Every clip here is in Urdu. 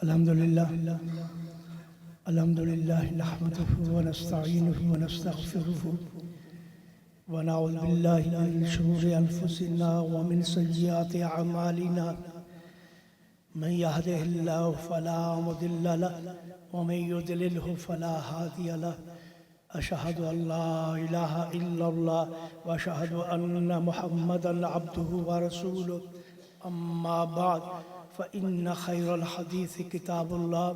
الحمدللہ نحمده ونستعینه ونستغفره ونعوذ باللہ من شرور انفسنا ومن سیئات اعمالنا من يهده الله فلا مضل له ومن يضلله فلا هادي له أشهد أن لا إله إلا الله وأشهد أن محمدًا عبده ورسوله أما بعد فإن خير الحديث كتاب الله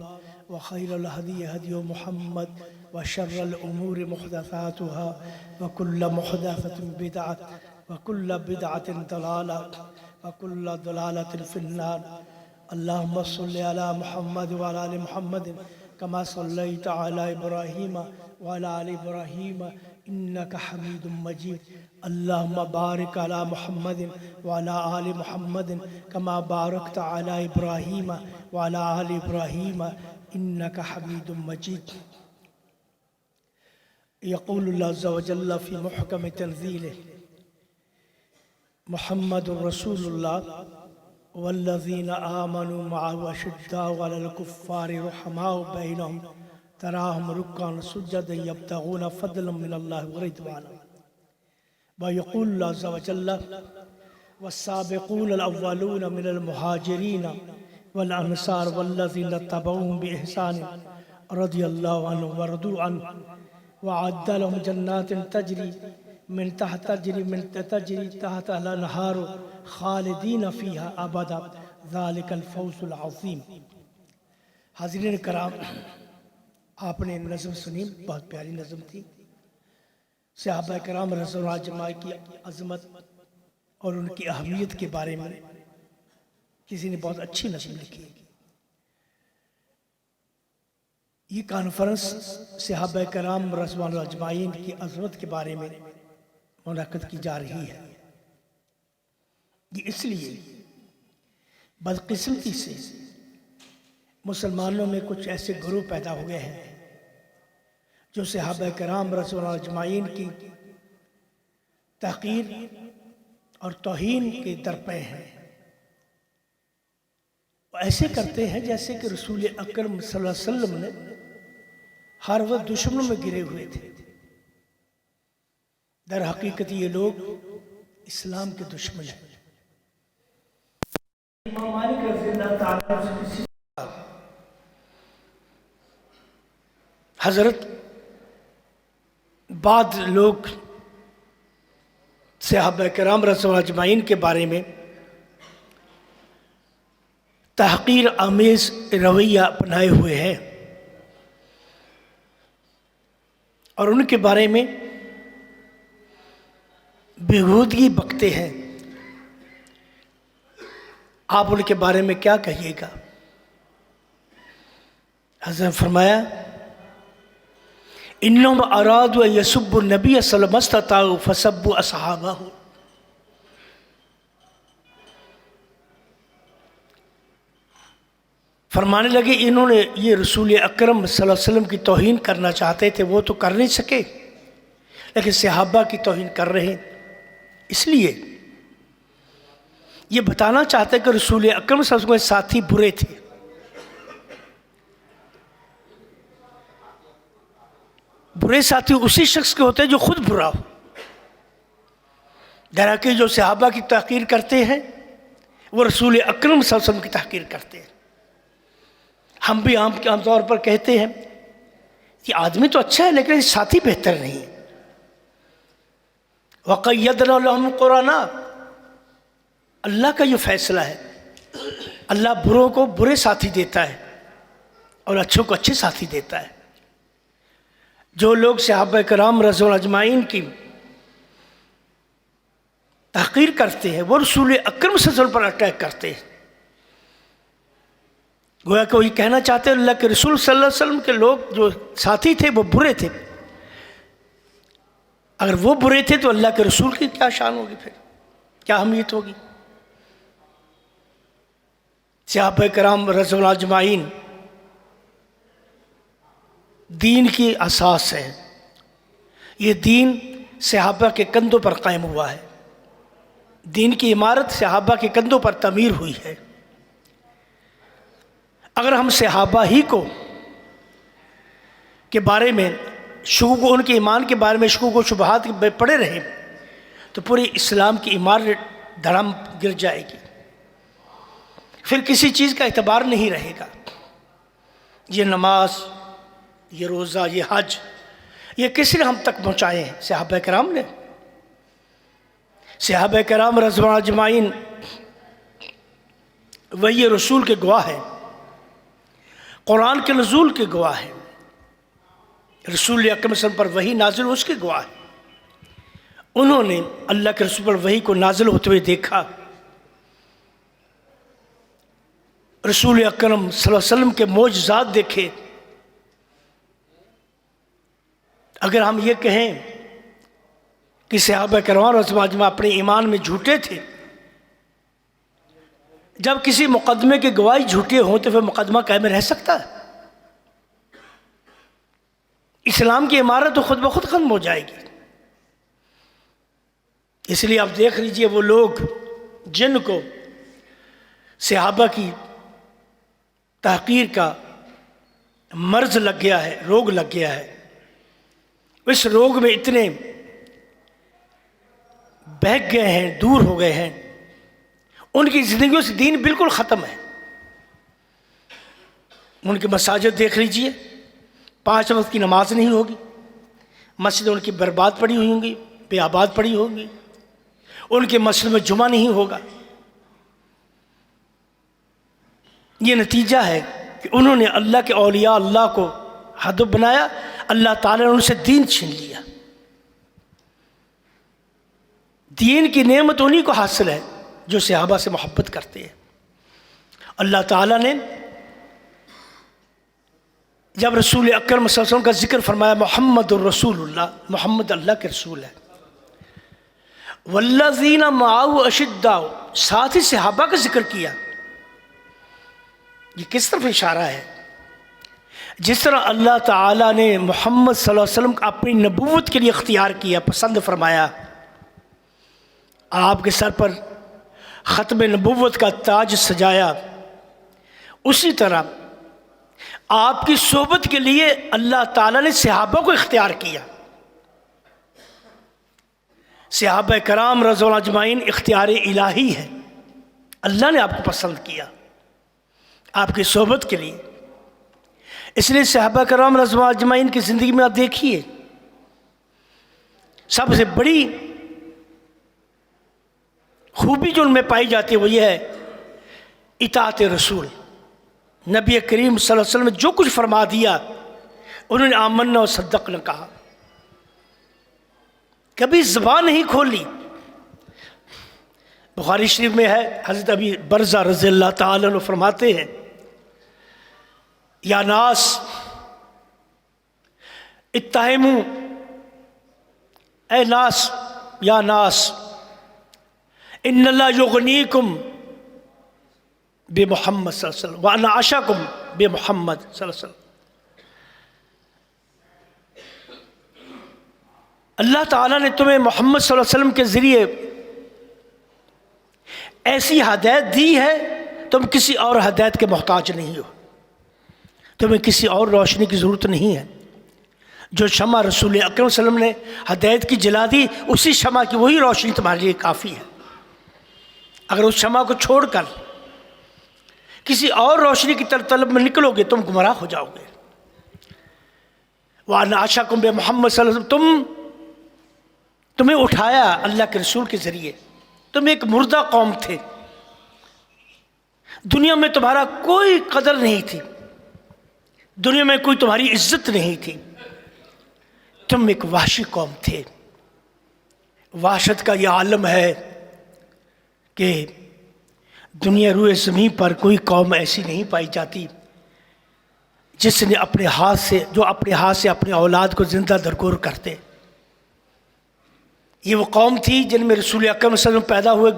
وخير الهدي هدي محمد وشر الأمور محدثاتها وكل محدثة بدعة وكل بدعة ضلالة وكل ضلالة في النار. اللهم صل على محمد وعلى آل محمد كما صليت على إبراهيم وعلى آل إبراهيم إنك حميد مجيد. اللهم بارك على محمد وعلى آل محمد كما باركت على إبراهيم وعلى آل إبراهيم إنك حميد مجيد. يقول الله عز وجل في محكم تنزيله: محمد رسول الله والذين آمنوا معه أشداء على الكفار رحماء بينهم تراهم ركعا سجدا يبتغون فضلا من الله ورضوانا. ويقول الله عز وجل: والسابقون الأولون من المهاجرين والأنصار والذين اتبعوهم بإحسان رضي الله عنهم ورضوا عنه وأعد لهم جنات تجري تحت الأنهار خالدين فيها أبدا ذلك الفوز العظيم. حاضرین کرام، آپ نے نظم سنی، بہت پیاری نظم تھی. صحابہ کرام رضی اللہ اجمعین کی عظمت اور ان کی اہمیت کے بارے میں کسی نے بہت اچھی نظم لکھی. یہ کانفرنس صحابہ کرام رضی اللہ اجمعین کی عظمت کے بارے میں منعقد کی جا رہی ہے. یہ اس لیے بدقسمتی سے مسلمانوں میں کچھ ایسے گروہ پیدا ہوئے ہیں جو صحابہ کرام رضی اللہ اجمعین کی تحقیر اور توہین کے درپے ہیں. وہ ایسے کرتے ہیں جیسے کہ رسول اکرم صلی اللہ علیہ وسلم نے ہر وقت دشمنوں میں گرے ہوئے تھے. در حقیقت یہ لوگ اسلام کے دشمن ہیں. امام مالک رضی اللہ تعالیٰ حضرت بعض لوگ صحابہ کرام رضی اللہ اجمعین کے بارے میں تحقیر آمیز رویہ اپنائے ہوئے ہیں اور ان کے بارے میں بےہودگی بکتے ہیں. آپ ان کے بارے میں کیا کہیے گا؟ حضرت فرمایا: انہم ارادوا ان یسبوا النبی صلی اللہ علیہ وسلم استطاعوا فسبوا اصحابہ. فرمانے لگے انہوں نے یہ رسول اکرم صلی اللہ علیہ وسلم کی توہین کرنا چاہتے تھے، وہ تو کر نہیں سکے، لیکن صحابہ کی توہین کر رہے ہیں. اس لیے یہ بتانا چاہتے کہ رسول اکرم صلی اللہ علیہ وسلم کے ساتھی برے تھے. برے ساتھی اسی شخص کے ہوتے ہیں جو خود برا ہو. درحقیقت جو صحابہ کی تحقیر کرتے ہیں وہ رسول اکرم صلی اللہ علیہ وسلم کی تحقیر کرتے ہیں. ہم بھی عام طور پر کہتے ہیں کہ آدمی تو اچھا ہے لیکن ساتھی بہتر نہیں ہے. وَقَيَّدْنَا لَهُمْ قُرَنَا، اللہ کا یہ فیصلہ ہے. اللہ بروں کو برے ساتھی دیتا ہے اور اچھوں کو اچھے ساتھی دیتا ہے. جو لوگ صحابہ کرام رضی اللہ اجمعین کی تحقیر کرتے ہیں وہ رسول اکرم صلی اللہ علیہ وسلم پر اٹیک کرتے ہیں. گویا کہ وہ یہ کہنا چاہتے ہیں اللہ کے رسول صلی اللہ علیہ وسلم کے لوگ جو ساتھی تھے وہ برے تھے. اگر وہ برے تھے تو اللہ کے رسول کی کیا شان ہوگی، پھر کیا اہمیت ہوگی؟ صحابہ کرام رضی اللہ اجمعین دین کی اساس ہے. یہ دین صحابہ کے کندھوں پر قائم ہوا ہے. دین کی عمارت صحابہ کے کندھوں پر تعمیر ہوئی ہے. اگر ہم صحابہ ہی کو کے بارے میں شکوک، ان کے ایمان کے بارے میں شکوک و شبہات میں پڑے رہے تو پوری اسلام کی عمارت دھڑام گر جائے گی، پھر کسی چیز کا اعتبار نہیں رہے گا۔ یہ نماز، یہ روزہ، یہ حج، یہ کس نے ہم تک پہنچائے ہیں؟ صحابہ کرام نے۔ صحابہ کرام رضوان اللہ اجمعین وحی رسول کے گواہ ہیں، قرآن کے نزول کے گواہ ہیں، رسول اکرم صلی اللہ علیہ وسلم پر وحی نازل اس کے گواہ ہیں۔ انہوں نے اللہ کے رسول پر وحی کو نازل ہوتے ہوئے دیکھا، رسول اکرم صلی اللہ علیہ وسلم کے معجزات دیکھے۔ اگر ہم یہ کہیں کہ صحابہ کرام رضوان اللہ اجمعین اپنے ایمان میں جھوٹے تھے، جب کسی مقدمے کے گواہی جھوٹے ہوں تو پھر مقدمہ قائم رہ سکتا ہے؟ اسلام کی عمارت تو خود بخود ختم ہو جائے گی۔ اس لیے آپ دیکھ لیجئے وہ لوگ جن کو صحابہ کی تحقیر کا مرض لگ گیا ہے، روگ لگ گیا ہے، اس روگ میں اتنے بہک گئے ہیں، دور ہو گئے ہیں، ان کی زندگیوں سے دین بالکل ختم ہے۔ ان کی مساجد دیکھ لیجئے، 5 وقت کی نماز نہیں ہوگی، مسجد ان کی برباد پڑی ہوئی ہوں گی، بے آباد پڑی ہوں گی، ان کے مسجد میں جمعہ نہیں ہوگا۔ یہ نتیجہ ہے کہ انہوں نے اللہ کے اولیاء اللہ کو ہدف بنایا، اللہ تعالیٰ نے ان سے دین چھین لیا۔ دین کی نعمت انہی کو حاصل ہے جو صحابہ سے محبت کرتے ہیں۔ اللہ تعالیٰ نے جب رسول اکرم صلی اللہ علیہ وسلم کا ذکر فرمایا، محمد الرسول اللہ، محمد اللہ کے رسول ہے، والذین معہ اشداء، ساتھ ہی صحابہ کا ذکر کیا۔ یہ کس طرف اشارہ ہے؟ جس طرح اللہ تعالیٰ نے محمد صلی اللہ علیہ وسلم کو اپنی نبوت کے لیے اختیار کیا، پسند فرمایا، آپ کے سر پر ختم نبوت کا تاج سجایا، اسی طرح آپ کی صحبت کے لیے اللہ تعالیٰ نے صحابہ کو اختیار کیا۔ صحابہ کرام رضوان اللہ اجمعین اختیار الہی ہے، اللہ نے آپ کو پسند کیا آپ کی صحبت کے لیے۔ اس لیے صحابہ کرام رضوان اللہ اجمعین کی زندگی میں آپ دیکھیے، سب سے بڑی خوبی جو ان میں پائی جاتی ہے وہ یہ ہے اطاعت رسول۔ نبی کریم صلی اللہ علیہ وسلم نے جو کچھ فرما دیا انہوں نے آمنا و صدقنا کہا، کبھی زبان نہیں کھولی۔ بخاری شریف میں ہے، حضرت ابی برزہ رضی اللہ تعالیٰ عنہ فرماتے ہیں، یا ناس اتہموا، اے ناس، یا ناس ان اللہ یغنیکم بمحمد صلی اللہ علیہ وسلم وانا عشاکم بمحمد صلی اللہ علیہ وسلم۔ اللہ تعالیٰ نے تمہیں محمد صلی اللہ علیہ وسلم کے ذریعے ایسی ہدایت دی ہے، تم کسی اور ہدایت کے محتاج نہیں ہو، تمہیں کسی اور روشنی کی ضرورت نہیں ہے۔ جو شمع رسول اکرم صلی اللہ علیہ وسلم نے ہدایت کی جلا دی، اسی شمع کی وہی روشنی تمہارے لیے کافی ہے۔ اگر اس شمع کو چھوڑ کر کسی اور روشنی کی طلب میں نکلو گے تم گمراہ ہو جاؤ گے۔ وَأَنَا عَشَاكُمْ بِمُحَمَّدٍ صلی اللہ علیہ وسلم، تمہیں اٹھایا اللہ کے رسول کے ذریعے، تم ایک مردہ قوم تھے، دنیا میں تمہارا کوئی قدر نہیں تھی، دنیا میں کوئی تمہاری عزت نہیں تھی، تم ایک وحشی قوم تھے۔ وحشت کا یہ عالم ہے کہ دنیا روئے زمین پر کوئی قوم ایسی نہیں پائی جاتی جس نے اپنے ہاتھ سے اپنے اولاد کو زندہ درگور کرتے۔ یہ وہ قوم تھی جن میں رسول اکرم صلی اللہ علیہ وسلم پیدا ہوئے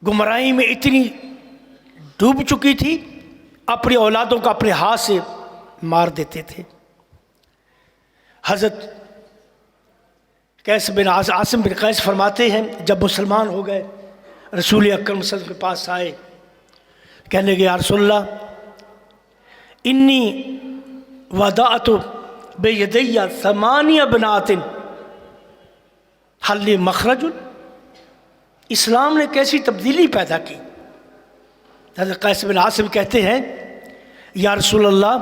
گمراہی میں اتنی ڈوب چکی تھی، اپنی اولادوں کو اپنے ہاتھ سے مار دیتے تھے۔ حضرت عاصم بن قیس فرماتے ہیں، جب مسلمان ہو گئے رسول اکرم صلی اللہ علیہ وسلم کے پاس آئے، کہنے لگے یا رسول اللہ انی وضعت بیدی ثمانی بنات حل مخرج. اسلام نے کیسی تبدیلی پیدا کی. حضرت قیس بن عاصم کہتے ہیں یا رسول اللہ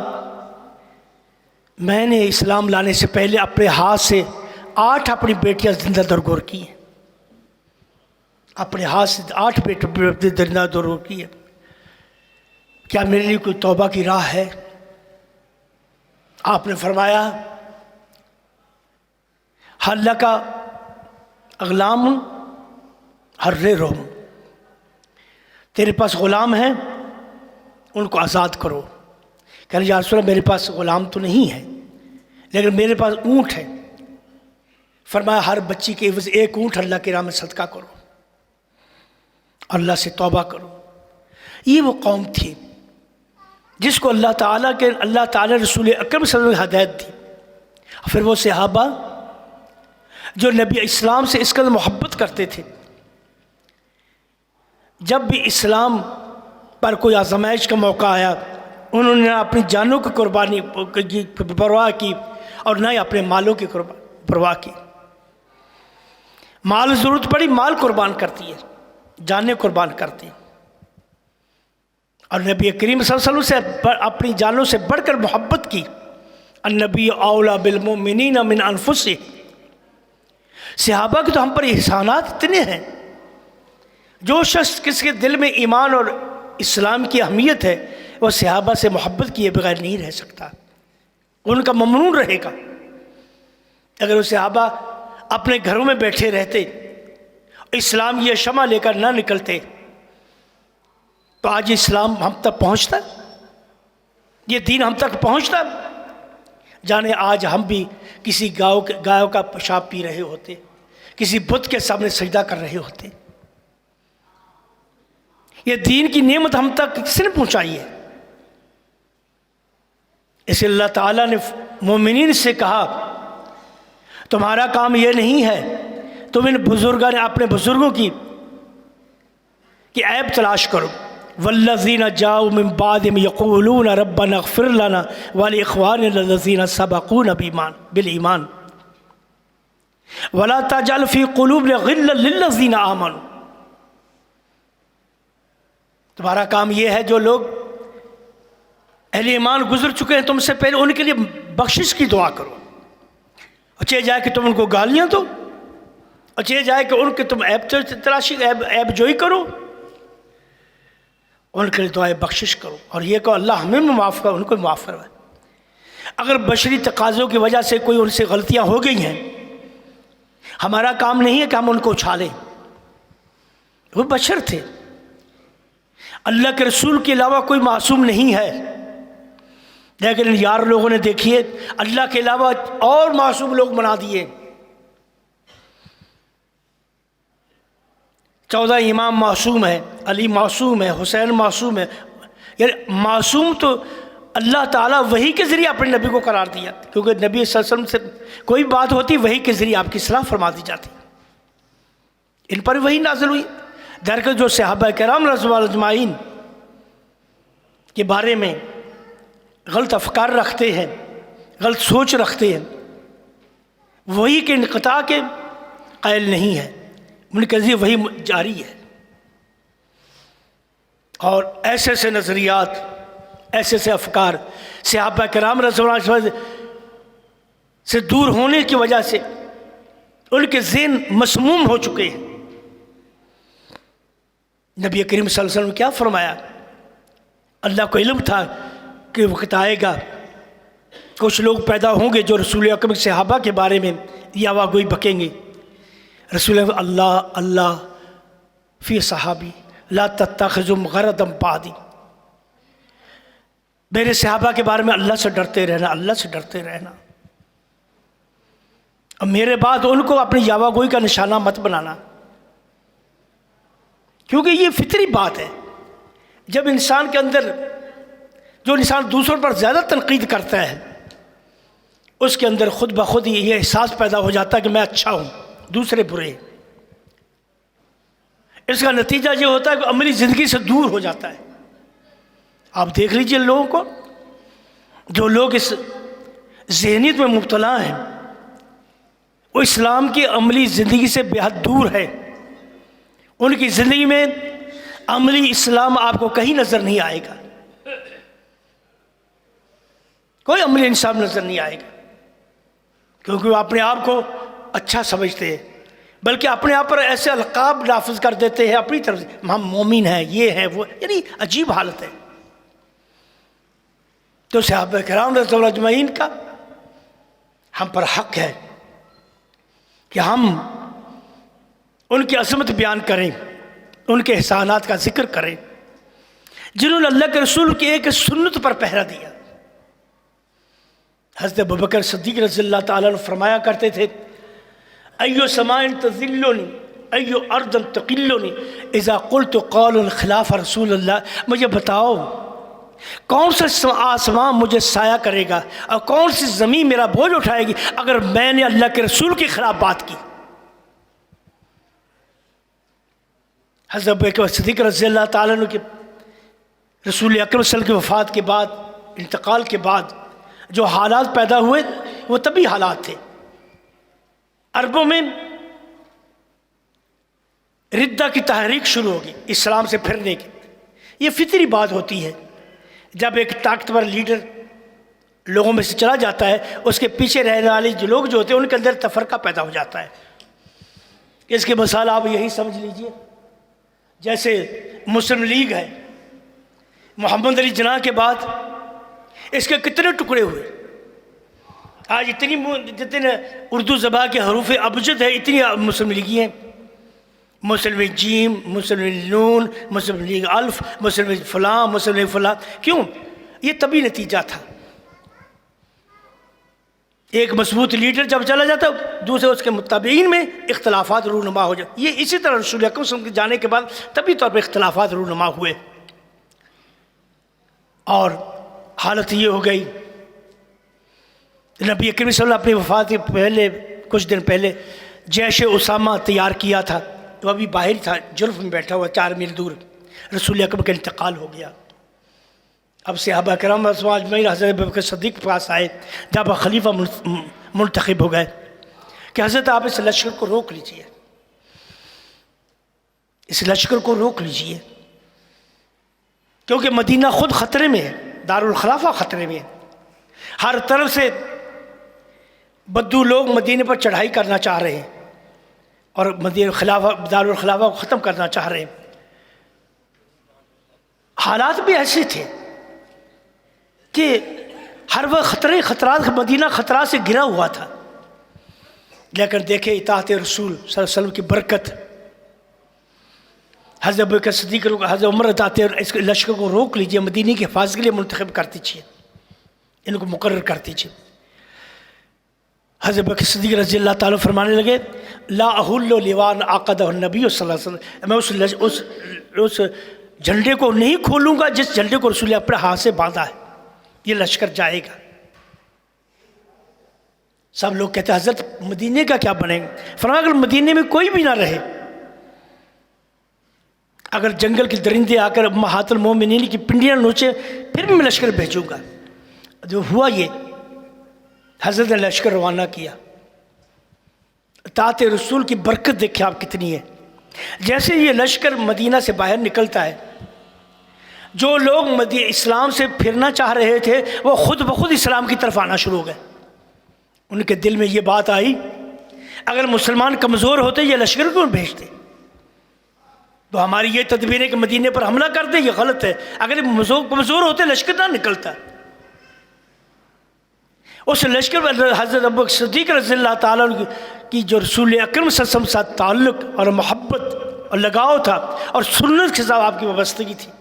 میں نے اسلام لانے سے پہلے اپنے ہاتھ سے 8 اپنی بیٹیاں زندہ درگور کی ہیں. اپنے ہاتھ سے 8 بیٹے زندہ درگور کی ہیں. کیا میرے لیے کوئی توبہ کی راہ ہے؟ آپ نے فرمایا حل لک اغلام حررہم، تیرے پاس غلام ہیں ان کو آزاد کرو. کہنے یا رسول اللہ میرے پاس غلام تو نہیں ہے لیکن میرے پاس اونٹ ہے. فرمایا ہر بچی کے عوض 1 اونٹ اللہ کے راہ میں صدقہ کرو، اللہ سے توبہ کرو. یہ وہ قوم تھی جس کو اللہ تعالیٰ رسول اکرم صلی اللہ علیہ وسلم ہدایت دی. پھر وہ صحابہ جو نبی اسلام سے اس قدر محبت کرتے تھے، جب بھی اسلام پر کوئی آزمائش کا موقع آیا انہوں نے اپنی جانوں کی قربانی کی پرواہ کی اور نہ ہی اپنے مالوں کی پرواہ کی. مال ضرورت پڑی مال قربان کرتی ہے، جانیں قربان کرتی ہیں. اور نبی کریم صلی اللہ علیہ وسلم سے اپنی جانوں سے بڑھ کر محبت کی. النبی اولا بالمؤمنین من انفسہم. صحابہ کے تو ہم پر احسانات اتنے ہیں. جو شخص کس کے دل میں ایمان اور اسلام کی اہمیت ہے وہ صحابہ سے محبت کیے بغیر نہیں رہ سکتا، ان کا ممنون رہے گا. اگر وہ صحابہ اپنے گھروں میں بیٹھے رہتے، اسلام یہ شمع لے کر نہ نکلتے تو آج اسلام ہم تک پہنچتا، یہ دین ہم تک پہنچتا. جانے آج ہم بھی کسی گاؤں کا پیشاب پی رہے ہوتے، کسی بت کے سامنے سجدہ کر رہے ہوتے. یہ دین کی نعمت ہم تک کس نے پہنچائی ہے؟ اسے اللہ تعالیٰ نے مومنین سے کہا تمہارا کام یہ نہیں ہے تم ان بزرگوں نے اپنے بزرگوں کی عیب تلاش کرو. والذین جاؤوا من بعدہم یقولون ربنا اغفر لنا ولاخواننا الذین سبقونا بالایمان ولا تجعل فی قلوبنا غلا للذین آمنوا. تمہارا کام یہ ہے جو لوگ اہل ایمان گزر چکے ہیں تم سے پہلے ان کے لیے بخشش کی دعا کرو. اچھے جائے کہ تم ان کو گالیاں دو، اچھے جائے کہ ان کے تم عیب تلاشی عیب جوئی کرو، ان کے لیے دعائے بخشش کرو. اور یہ کہ اللہ ہمیں معاف کرو ان کو معاف کرو. اگر بشری تقاضوں کی وجہ سے کوئی ان سے غلطیاں ہو گئی ہیں ہمارا کام نہیں ہے کہ ہم ان کو اچھالیں. وہ بشر تھے، اللہ کے رسول کے علاوہ کوئی معصوم نہیں ہے. لیکن یار لوگوں نے دیکھیے اللہ کے علاوہ اور معصوم لوگ بنا دیے. 14 امام معصوم ہے، علی معصوم ہے، حسین معصوم ہے. یعنی معصوم تو اللہ تعالیٰ وحی کے ذریعے اپنے نبی کو قرار دیا، کیونکہ نبی صلی اللہ علیہ وسلم سے کوئی بات ہوتی وحی کے ذریعے آپ کی اصلاح فرما دی جاتی. ان پر وحی نازل ہوئی. درکے جو صحابہ کرام رضی اللہ عنہم اجمعین کے بارے میں غلط افکار رکھتے ہیں، غلط سوچ رکھتے ہیں، وحی کے انقطاع کے قائل نہیں ہے، ان کے ذریعے وحی جاری ہے. اور ایسے ایسے نظریات، ایسے ایسے افکار صحابہ کرام رضی اللہ عنہم سے دور ہونے کی وجہ سے ان کے ذہن مسموم ہو چکے ہیں. نبی کریم صلی اللہ علیہ وسلم کیا فرمایا؟ اللہ کو علم تھا کہ وقت آئے گا کچھ لوگ پیدا ہوں گے جو رسول اکرم صحابہ کے بارے میں یہ آواگوئی بکیں گے. رسول اللہ اللہ فی صحابی لا تتخذوا غرضا بعدی. میرے صحابہ کے بارے میں اللہ سے ڈرتے رہنا، اللہ سے ڈرتے رہنا. اور میرے بعد ان کو اپنی یاوہ گوئی کا نشانہ مت بنانا، کیونکہ یہ فطری بات ہے. جب انسان کے اندر جو انسان دوسروں پر زیادہ تنقید کرتا ہے اس کے اندر خود بخود ہی یہ احساس پیدا ہو جاتا ہے کہ میں اچھا ہوں دوسرے برے. اس کا نتیجہ یہ ہوتا ہے کہ عملی زندگی سے دور ہو جاتا ہے. آپ دیکھ لیجئے لوگوں کو، جو لوگ اس ذہنیت میں مبتلا ہیں، وہ اسلام کی عملی زندگی سے بے حد دور ہے. ان کی زندگی میں عملی اسلام آپ کو کہیں نظر نہیں آئے گا، کوئی عملی انسان نظر نہیں آئے گا، کیونکہ وہ اپنے آپ کو اچھا سمجھتے ہیں، بلکہ اپنے آپ پر ایسے القاب نافذ کر دیتے ہیں اپنی طرف سے، ہم مومن ہیں، یہ ہیں وہ، یعنی عجیب حالت ہے. تو صحابہ کرام رضی اللہ اجمعین کا ہم پر حق ہے کہ ہم ان کی عظمت بیان کریں، ان کے احسانات کا ذکر کریں، جنہوں نے اللہ کے رسول کی ایک سنت پر پہرا دیا. حضرت ابوبکر صدیق رضی اللہ تعالیٰ عنہ فرمایا کرتے تھے، ایو سماء تذلنی ایو ارض تقلنی اذا قلت قول خلاف رسول اللہ. مجھے بتاؤ کون سا آسمان مجھے سایہ کرے گا اور کون سی زمین میرا بوجھ اٹھائے گی اگر میں نے اللہ کے رسول کے خلاف بات کی. حضرت ابوبکر صدیق رضی اللہ تعالیٰ عنہ کے رسول اکرم صلی اللہ علیہ وسلم کی وفات کے بعد، انتقال کے بعد جو حالات پیدا ہوئے وہ طبی حالات تھے. عربوں میں ردہ کی تحریک شروع ہوگی، اسلام سے پھرنے کی. یہ فطری بات ہوتی ہے، جب ایک طاقتور لیڈر لوگوں میں سے چلا جاتا ہے، اس کے پیچھے رہنے والے جو لوگ جو ہوتے ہیں ان کے اندر تفرقہ پیدا ہو جاتا ہے. اس کی مثال آپ یہی سمجھ لیجئے، جیسے مسلم لیگ ہے، محمد علی جناح کے بعد اس کے کتنے ٹکڑے ہوئے. آج جتنے اردو زبان کے حروف ابجد ہے اتنی مسلم لیگی ہیں، مسلم لیگ جیم، مسلم لیگ نون، مسلم لیگ الف، مسلم لیگ فلاں، مسلم لیگ فلاں. کیوں؟ یہ طبی نتیجہ تھا. ایک مضبوط لیڈر جب چلا جاتا دوسرے اس کے متابعین میں اختلافات رونما ہو جاتے. یہ اسی طرح رسول اکرم صلی اللہ علیہ وسلم کے جانے کے بعد طبی طور پر اختلافات رونما ہوئے، اور حالت یہ ہو گئی. نبی کریم صلی اللہ علیہ وسلم اپنی وفات کے پہلے کچھ دن پہلے جیش اسامہ تیار کیا تھا، وہ ابھی باہر تھا، جرف میں بیٹھا ہوا 4 میل دور. رسول اکرم کا انتقال ہو گیا. اب صحابہ کرام اجمعین حضرت ابوبکر صدیق کے پاس آئے جب خلیفہ منتخب ہو گئے کہ حضرت آپ اس لشکر کو روک لیجئے، اس لشکر کو روک لیجئے، کیونکہ مدینہ خود خطرے میں ہے، دارالخلافہ خطرے میں ہے. ہر طرف سے بدو لوگ مدینے پر چڑھائی کرنا چاہ رہے ہیں اور مدینہ دارالخلافہ کو ختم کرنا چاہ رہے ہیں. حالات بھی ایسے تھے کہ ہر وقت خطرات مدینہ خطرات سے گھرا ہوا تھا. لیکن دیکھیں اطاعت رسول صلی اللہ علیہ وسلم کی برکت، حضرت ابوبکر صدیق حضرت عمر اطاعت اس لشکر کو روک لیجئے، مدینہ کی حفاظت کے لیے منتخب کر دیجیے، ان کو مقرر کر دیجیے. حضرت ابوبکر صدیق رضی اللہ تعالیٰ فرمانے لگے، لا احل لیوان عقدہ النبی صلی اللہ علیہ وسلم، میں اس جھنڈے کو نہیں کھولوں گا جس جھنڈے کو رسول اپنے ہاتھ سے باندھا ہے. یہ لشکر جائے گا. سب لوگ کہتے ہیں حضرت مدینے کا کیا بنے گا؟ فرمایا اگر مدینے میں کوئی بھی نہ رہے، اگر جنگل کے درندے آ کر امہات المومنین کی پنڈیاں نوچے پھر بھی میں لشکر بھیجوں گا. جو ہوا یہ، حضرت نے لشکر روانہ کیا. اطاعت رسول کی برکت دیکھیں آپ کتنی ہے. جیسے یہ لشکر مدینہ سے باہر نکلتا ہے، جو لوگ اسلام سے پھرنا چاہ رہے تھے وہ خود بخود اسلام کی طرف آنا شروع ہو گئے. ان کے دل میں یہ بات آئی، اگر مسلمان کمزور ہوتے یہ لشکر کیوں بھیجتے؟ تو ہماری یہ تدبیر ہے کہ مدینے پر حملہ کر دیں، یہ غلط ہے. اگر کمزور ہوتے لشکر نہ نکلتا. اس لشکر میں حضرت ابوبکر صدیق رضی اللہ تعالیٰ عنہ کی جو رسول اکرم صلی اللہ علیہ وسلم ساتھ تعلق اور محبت اور لگاؤ تھا اور سنت کے ساتھ آپ کی وابستگی تھی.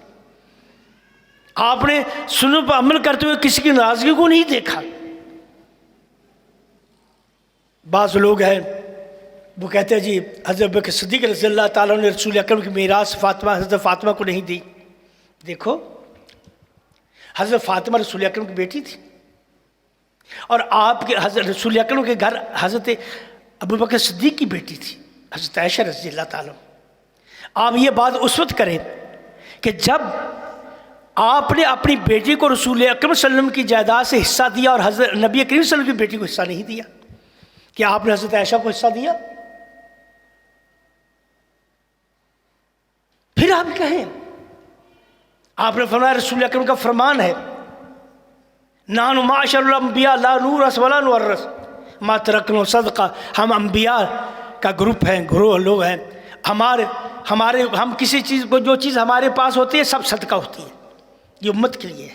آپ نے سنت پر عمل کرتے ہوئے کسی کی ناراضگی کو نہیں دیکھا. بعض لوگ ہیں وہ کہتے ہیں جی حضرت ابوبکر صدیق رضی اللہ تعالیٰ عنہ نے رسول اکرم کی میراث حضرت فاطمہ کو نہیں دی. دیکھو حضرت فاطمہ رسول اکرم کی بیٹی تھی، اور آپ کے حضرت رسول اکرم کے گھر حضرت ابوبکر صدیق کی بیٹی تھی حضرت عائشہ رضی اللہ تعالیٰ. آپ یہ بات اس وقت کریں کہ جب آپ نے اپنی بیٹی کو رسول اکرم صلی اللہ علیہ وسلم کی جائیداد سے حصہ دیا اور حضرت نبی کریم صلی اللہ علیہ وسلم کی بیٹی کو حصہ نہیں دیا؟ کیا آپ نے حضرت عائشہ کو حصہ دیا؟ پھر آپ کہیں آپ نے فرمایا رسول اکرم کا فرمان ہے نحن معاشر الانبیاء لا نورث ولا نورث ما ترکنا صدقہ، ہم انبیاء کا گروپ ہیں، گروہ لوگ ہیں، ہم کسی چیز کو، جو چیز ہمارے پاس ہوتی ہے سب صدقہ ہوتی ہے، یہ امت کے لیے ہے۔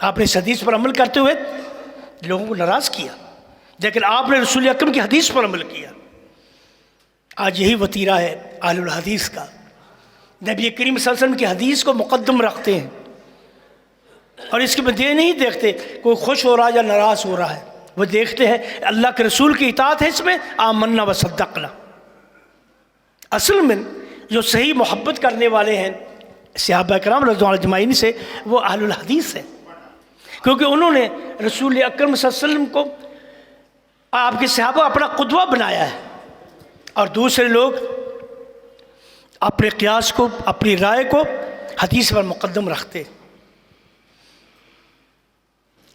آپ نے اس حدیث پر عمل کرتے ہوئے لوگوں کو ناراض کیا، لیکن آپ نے رسول اکرم کی حدیث پر عمل کیا۔ آج یہی وتیرہ ہے اہل الحدیث کا، نبی کریم صلی اللہ علیہ وسلم کی حدیث کو مقدم رکھتے ہیں اور اس کے بدلے نہیں دیکھتے کوئی خوش ہو رہا ہے یا ناراض ہو رہا ہے، وہ دیکھتے ہیں اللہ کے رسول کی اطاعت ہے، اس میں آمنا و صدقنا۔ اصل میں جو صحیح محبت کرنے والے ہیں صحابہ کرام رضی اللہ عنہم اجمعین سے، وہ اہل الحدیث ہیں، کیونکہ انہوں نے رسول اکرم صلی اللہ علیہ وسلم کو، آپ کے صحابہ اپنا قدوہ بنایا ہے، اور دوسرے لوگ اپنے قیاس کو، اپنی رائے کو حدیث پر مقدم رکھتے۔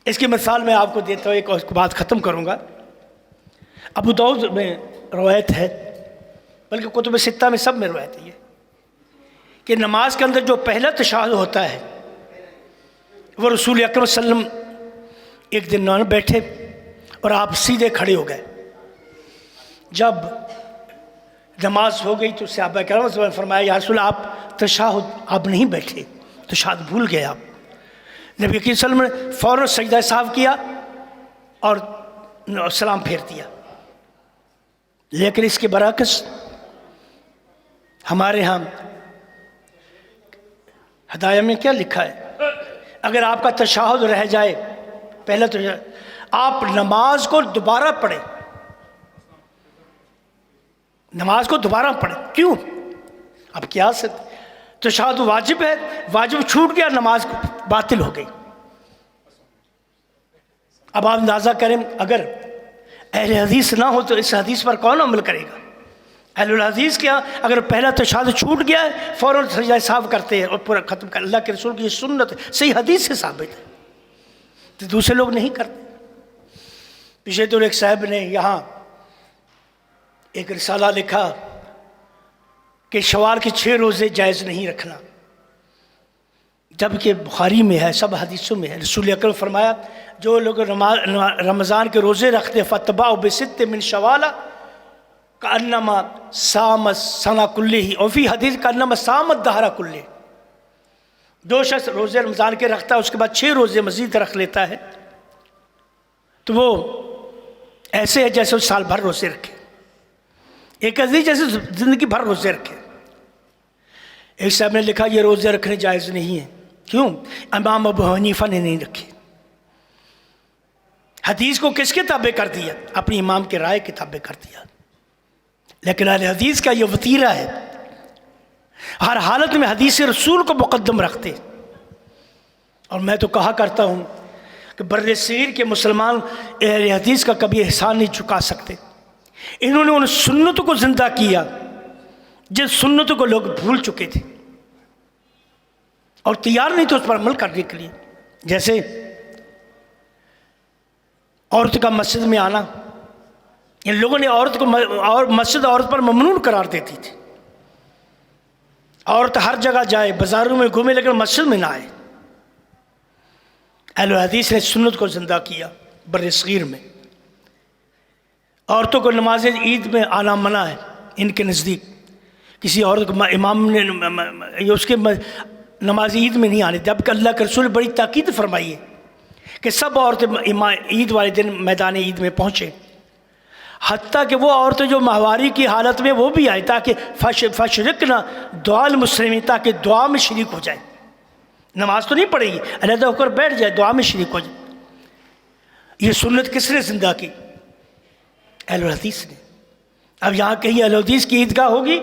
اس کی مثال میں آپ کو دیتا ہوں، ایک اور بات ختم کروں گا۔ ابو داؤد میں روایت ہے، بلکہ کتب ستہ میں سب میں روایت ہے یہ، کہ نماز کے اندر جو پہلا تشہد ہوتا ہے وہ رسول اکرم صلی اللہ علیہ وسلم ایک دن نہ بیٹھے اور آپ سیدھے کھڑے ہو گئے۔ جب نماز ہو گئی تو صحابہ کرام نے فرمایا یا رسول اللہ، آپ تشہد آپ نہیں بیٹھے، تشہد بھول گئے آپ۔ نبی کریم صلی اللہ علیہ وسلم نے فوراً سجدہ سہو کیا اور سلام پھیر دیا۔ لیکن اس کے برعکس ہمارے ہاں ہدایہ میں کیا لکھا ہے؟ اگر آپ کا تشہد رہ جائے، پہلا تشہد، آپ نماز کو دوبارہ پڑھیں، نماز کو دوبارہ پڑھیں۔ کیوں؟ اب کیا تشہد واجب ہے، واجب چھوٹ گیا، نماز باطل ہو گئی۔ اب آپ اندازہ کریں اگر اہل حدیث نہ ہو تو اس حدیث پر کون عمل کرے گا؟ اہل الحدیث کیا اگر پہلا تشہد چھوٹ گیا ہے فوراً سجدہ سہو کرتے ہیں اور پورا ختم کر۔ اللہ کے رسول کی یہ سنت ہے، صحیح حدیث سے ثابت ہے، تو دوسرے لوگ نہیں کرتے۔ پیچھے تو ایک صاحب نے یہاں ایک رسالہ لکھا کہ شوال کے 6 روزے جائز نہیں رکھنا، جبکہ بخاری میں ہے، سب حدیثوں میں ہے۔ رسول اکرم فرمایا جو لوگ رمضان کے روزے رکھتے فَاتَّبَعُوا بِسِتٍّ مِّن شَوَالَ کَأَنَّمَا صَامَ السَّنَةَ كُلِّهِ، اور فی حدیث کَأَنَّمَا صَامَ الدَّهْرَ كُلِّهِ، جو شخص روزے رمضان کے رکھتا ہے اس کے بعد 6 روزے مزید رکھ لیتا ہے تو وہ ایسے ہے جیسے وہ سال بھر روزے رکھے، ایک عزیز جیسے زندگی بھر روزے رکھے۔ ایک صاحب نے لکھا یہ روزے رکھنے جائز نہیں ہیں، کیوں؟ امام ابو حنیفہ نے نہیں رکھے۔ حدیث کو کس کے تابع کر دیا؟ اپنی امام کے رائے کے تابع کر دیا۔ لیکن اہل حدیث کا یہ وتیرہ ہے، ہر حالت میں حدیث رسول کو مقدم رکھتے۔ اور میں تو کہا کرتا ہوں کہ بر صغیر کے مسلمان اہل حدیث کا کبھی احسان نہیں چکا سکتے۔ انہوں نے ان سنتوں کو زندہ کیا جن سنتوں کو لوگ بھول چکے تھے اور تیار نہیں تھے اس پر عمل کرنے کے لیے، جیسے عورت کا مسجد میں آنا۔ ان لوگوں نے عورت کو اور مسجد عورت پر ممنوع قرار دیتی تھی، عورت ہر جگہ جائے، بازاروں میں گھومے لیکن مسجد میں نہ آئے۔ اہل حدیث نے سنت کو زندہ کیا بر صغیر میں۔ عورتوں کو نماز عید میں آنا منع ہے ان کے نزدیک، کسی عورت کو امام نے اس کے نماز عید میں نہیں آنے، جبکہ اللہ کے رسول بڑی تاکید فرمائی ہے کہ سب عورتیں عید والے دن میدان عید میں پہنچے، حتیٰ کہ وہ عورتیں جو ماہواری کی حالت میں وہ بھی آئیں تاکہ فشرکنا دعا المسلمین، تاکہ دعا میں شریک ہو جائے۔ نماز تو نہیں پڑھے گی، علیحدہ ہو کر بیٹھ جائے، دعا میں شریک ہو جائے۔ یہ سنت کس نے زندہ کی؟ اہل الحدیث نے۔ اب یہاں کہیں اہل الحدیث کی عیدگاہ ہوگی،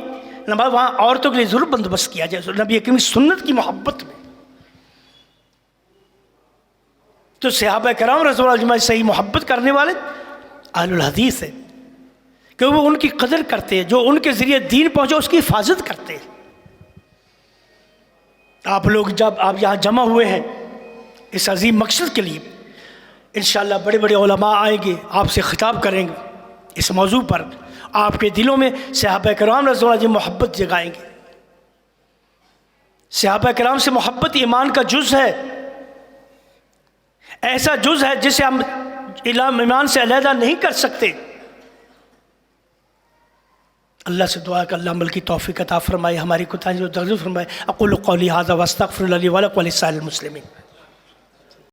نماز وہاں عورتوں کے لیے ضرور بندوبست کیا جائے نبی کریم سنت کی محبت میں۔ تو صحابہ کرام رضی اللہ عنہم صحیح محبت کرنے والے اہل الحدیث ہیں، کہ وہ ان کی قدر کرتے ہیں، جو ان کے ذریعے دین پہنچے اس کی حفاظت کرتے ہیں۔ آپ لوگ جب آپ یہاں جمع ہوئے ہیں اس عظیم مقصد کے لیے، انشاءاللہ بڑے بڑے علماء آئیں گے، آپ سے خطاب کریں گے اس موضوع پر، آپ کے دلوں میں صحابہ کرام رضی اللہ عنہم محبت جگائیں گے۔ صحابہ کرام سے محبت ایمان کا جز ہے، ایسا جز ہے جسے ہم ایمان سے علیحدہ نہیں کر سکتے۔ اللہ سے دعا کہ اللہ عمل کی توفیق عطا فرمائے، ہماری کوتاہیوں کو درگزر فرمائے۔ اقول قولی ھذا واستغفر اللہ لی ولکم ولسائر المسلمین۔